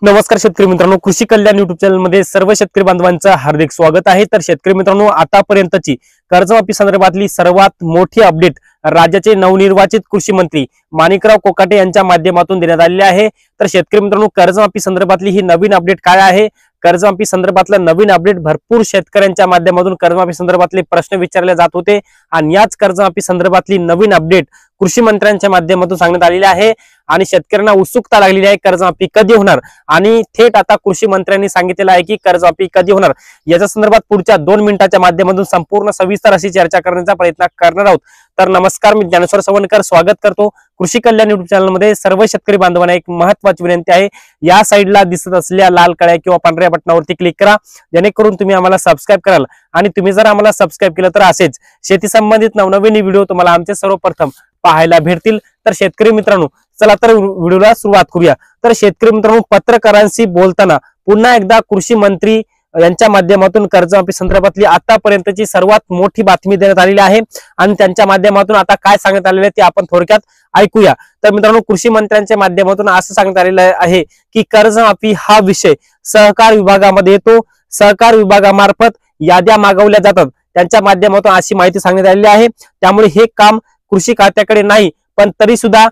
नमस्कार शेतकरी मित्रांनो, कृषी कल्याण युट्यूब चॅनल मध्ये सर्व शेतकरी बांधवांचं हार्दिक स्वागत आहे। तर शेतकरी मित्रांनो, आतापर्यंतची कर्जमाफी संदर्भातली सर्वात मोठी अपडेट राज्याचे नवनिर्वाचित कृषी मंत्री माणिकराव कोकाटे यांच्या माध्यमातून देण्यात आलेली आहे। तर शेतकरी मित्रांनो, कर्जमाफी संदर्भातली ही नवीन अपडेट काय आहे? कर्जमाफी संदर्भातला नवीन अपडेट भरपूर शेतकऱ्यांच्या माध्यमातून कर्जमाफी संदर्भातले प्रश्न विचारले जात होते आणि याच कर्जमाफी संदर्भातली नवीन अपडेट कृषी मंत्र्यांच्या माध्यमातून सांगण्यात आलेली आहे आणि शेतकऱ्यांना उत्सुकता लागलेली आहे कर्जमाफी कधी होणार आणि थेट आता कृषी मंत्र्यांनी सांगितलेलं आहे की कर्जमाफी कधी होणार याच्या संदर्भात पुढच्या 2 मिनिटाच्या माध्यमातून संपूर्ण सविस्तर अशी चर्चा करण्याचा प्रयत्न करणार आहोत। तर नमस्कार, मी ज्ञानेश्वर सवणकर स्वागत करतो कृषी कल्याण युट्यूब चॅनल मध्ये। सर्व शेतकरी बांधवांना एक महत्त्वाची विनंती आहे, या साईडला दिसत असलेल्या लाल कळ्या किंवा पांढऱ्या बटनावरती क्लिक करा, जेणेकरून तुम्ही आम्हाला सबस्क्राइब कराल आणि तुम्ही जर आम्हाला सबस्क्राइब केलं तर असेच शेती संबंधित नवनवीन व्हिडिओ तुम्हाला आमचे सर्वप्रथम पाहायला भेटतील। तर शेतकरी मित्रांनो, चला तर व्हिडिओला सुरुवात करूया। तर शेतकरी मित्रांनो, पत्रकारांशी बोलताना पुन्हा एकदा कृषी मंत्री यांच्या माध्यमातून कर्जमाफी संदर्भातली आतापर्यंतची सर्वात मोठी बातमी देण्यात आलेली आहे आणि त्यांच्या माध्यमातून आता काय सांगण्यात आलेलं आहे ते आपण थोडक्यात ऐकूया। तर मित्रांनो, कृषी मंत्र्यांच्या माध्यमातून असं सांगण्यात आलेलं आहे की कर्जमाफी हा विषय सहकार विभागामध्ये येतो, सहकार विभागामार्फत याद्या मागवल्या जातात, त्यांच्या माध्यमातून अशी माहिती सांगण्यात आलेली आहे। त्यामुळे हे काम कृषी खात्याकडे नाही, पण तरी सुद्धा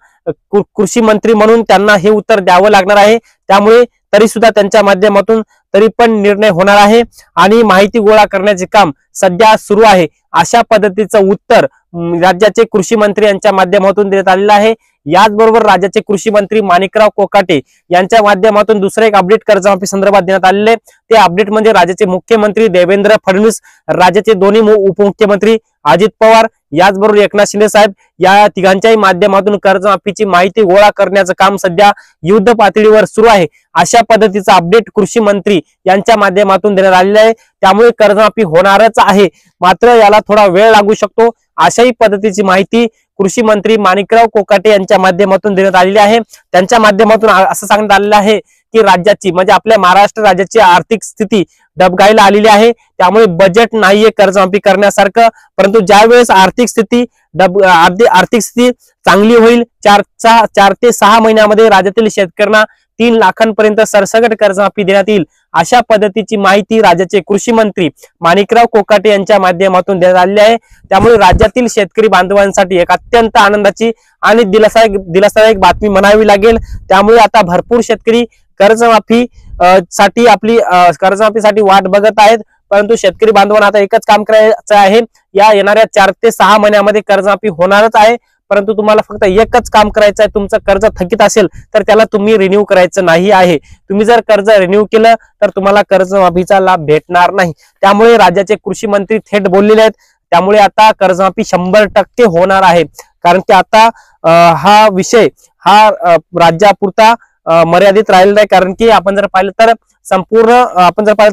कृषी मंत्री म्हणून त्यांना हे उत्तर द्यावं लागणार आहे। त्यामुळे तरी सुद्धा त्यांच्या माध्यमातून तरी पण निर्णय होणार आहे आणि माहिती गोळा करण्याचे काम सध्या सुरू आहे, अशा पद्धतीचं उत्तर राज्याचे कृषी मंत्री यांच्या माध्यमातून देण्यात आलेलं आहे। याचबरोबर राज्याचे कृषी मंत्री माणिकराव कोकाटे यांच्या माध्यमातून दुसरे एक अपडेट कर्जमाफी संदर्भात देण्यात आलेले, ते अपडेट म्हणजे राज्याचे मुख्यमंत्री देवेंद्र फडणवीस, राज्याचे दोन्ही उपमुख्यमंत्री अजित पवार, याचबरोबर एकनाथ शिंदे साहेब या तिघांच्याही माध्यमातून कर्जमाफीची माहिती गोळा करण्याचं काम सध्या युद्ध पातळीवर सुरू आहे, अशा पद्धतीचा अपडेट कृषी मंत्री यांच्या माध्यमातून देण्यात आलेला आहे। त्यामुळे कर्जमाफी होणारच आहे, मात्र याला थोडा वेळ लागू शकतो, अशाही पद्धतीची माहिती कृषी मंत्री माणिकराव कोकाटे यांच्या माध्यमातून देण्यात आलेली आहे। त्यांच्या माध्यमातून असं सांगण्यात आलेलं आहे की राज्याची म्हणजे आपल्या महाराष्ट्र राज्याची आर्थिक स्थिती डबघाईला आलेली आहे, त्यामुळे बजेट नाहीये कर्जमाफी करण्यासारखं, परंतु ज्या वेळेस आर्थिक स्थिती चांगली होईल, 4 ते 6 महिन्यामध्ये राज्यातील शेतकऱ्यांना 3 लाखांपर्यंत सरसकट कर्जमाफी देण्यात येईल, अशा पद्धतीची माहिती राज्याचे कृषी मंत्री माणिकराव कोकाटे यांच्या माध्यमातून देण्यात आलेली आहे। त्यामुळे राज्यातील शेतकरी बांधवांसाठी एक अत्यंत आनंदाची आणि दिलासादायक बातमी म्हणावी लागेल। त्यामुळे आता भरपूर शेतकरी कर्जमाफीसाठी वाट बघत आहेत, परंतु शेतकरी बांधवांना आता एकच काम करायचं आहे, या येणाऱ्या 4 ते 6 महिन्यामध्ये कर्जमाफी होणारच आहे, परंतु तुम्हाला फक्त एकच काम करायचं आहे, तुमचं कर्ज थकीत असेल तर त्याला तुम्ही रिन्यू करायचं नाही आहे। तुम्ही जर कर्ज रिन्यू केलं तर तुम्हाला कर्जमाफीचा लाभ भेटणार नाही। त्यामुळे राज्याचे कृषी मंत्री थेट बोललेले आहेत, त्यामुळे आता कर्जमाफी 100% होणार आहे, कारण की आता हा विषय हा राज्यापुरता मर्यादित राहिलेला आहे। कारण की आपण जर पाहिलं तर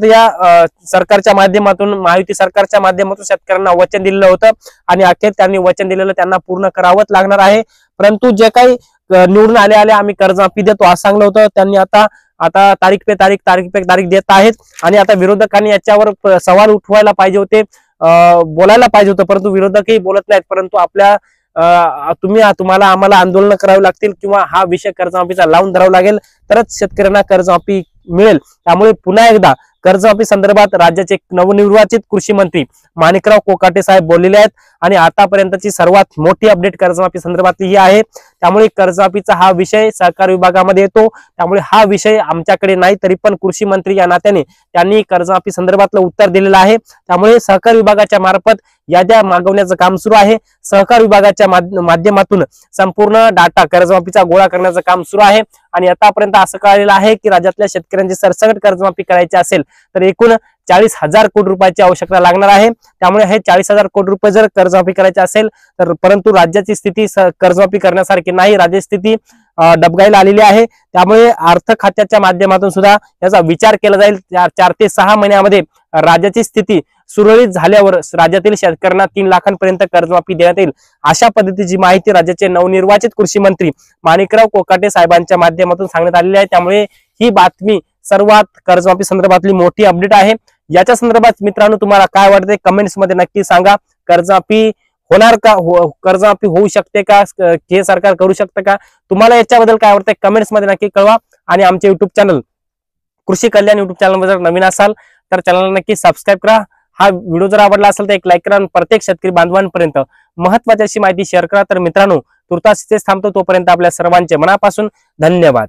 या सरकारच्या माध्यमातून महायुती सरकारच्या माध्यमातून शेतकऱ्यांना वचन दिलेलं होतं आणि अखेर त्यांनी वचन दिलेलं त्यांना पूर्ण करावंच लागणार आहे। परंतु जे काही निवडून आले आम्ही कर्जमाफी देतो असं सांगलं होतं, त्यांनी आता तारीख पे तारीख देत आहेत आणि आता विरोधकांनी याच्यावर सवाल उठवायला पाहिजे होते, बोलायला पाहिजे होतं, परंतु विरोधकही बोलत नाहीत। परंतु तुम्हाला आम्हाला आंदोलन करावे लागतील किंवा हा विषय कर्जमाफीचा लावून धरावा लागेल, तरच शेतकऱ्यांना कर्जमाफी मिळेल। त्यामुळे पुन्हा एकदा कर्जमाफी संदर्भात राज्याचे नवनिर्वाचित कृषी मंत्री माणिकराव कोकाटे साहेब बोललेले आहेत आणि आतापर्यंतची सर्वात मोठी अपडेट कर्जमाफी संदर्भातली ही आहे। त्यामुळे कर्जमाफीचा हा विषय सहकार विभागामध्ये येतो, त्यामुळे हा विषय आमच्याकडे नाही, तरी पण कृषी मंत्री या नात्याने त्यांनी कर्जमाफी संदर्भातलं उत्तर दिलेलं आहे। त्यामुळे सहकार विभागाच्या मार्फत याद्या मागवण्याचं काम सुरू आहे, सहकार विभागाच्या माध्यमातून संपूर्ण डाटा कर्जमाफीचा गोळा करण्याचं काम सुरू आहे आणि आतापर्यंत असं कळलेलं आहे की राज्यातल्या शेतकऱ्यांची सरसकट कर्जमाफी करायची असेल तर एकूण 40,000 कोटी रुपयाची आवश्यकता लागणार आहे। त्यामुळे हे 40,000 कोटी रुपये जर कर्जमाफी करायची असेल तर, परंतु राज्याची स्थिती कर्जमाफी करण्यासारखी नाही, राज्याची स्थिती डबघाईला आलेली आहे। त्यामुळे अर्थ खात्याच्या माध्यमातून सुद्धा याचा विचार केला जाईल। 4 ते 6 महिन्यामध्ये राज्याची स्थिती सुरळीत झाल्यावर राज्यातील शेतकऱ्यांना 3 लाखांपर्यंत कर्जमाफी देण्यात येईल, अशा पद्धतीची माहिती राज्याचे नवनिर्वाचित कृषी मंत्री माणिकराव कोकाटे साहेबांच्या माध्यमातून सांगण्यात आलेली आहे। त्यामुळे ही बातमी सर्वात कर्जमाफी संदर्भातली मोठी अपडेट आहे। याच्या संदर्भात मित्रांनो तुम्हाला काय वाटते कमेंट्स मध्ये नक्की सांगा। कर्जमाफी होणार का, कर्जमाफी होऊ शकते का, हे सरकार करू शकते का, तुम्हाला याच्याबद्दल काय वाटतंय कमेंट्स मध्ये नक्की कळवा आणि आमचे युट्यूब चॅनल कृषी कल्याण युट्यूब चॅनलवर जर नवीन असाल तर चॅनलला नक्की सबस्क्राईब करा। हा व्हिडिओ जर आवडला असेल तर एक लाईक करा आणि प्रत्येक शेतकरी बांधवांपर्यंत महत्त्वाची अशी माहिती शेअर करा। तर मित्रांनो तुर्तास इथेच थांबतो, तोपर्यंत आपल्या सर्वांचे मनापासून धन्यवाद।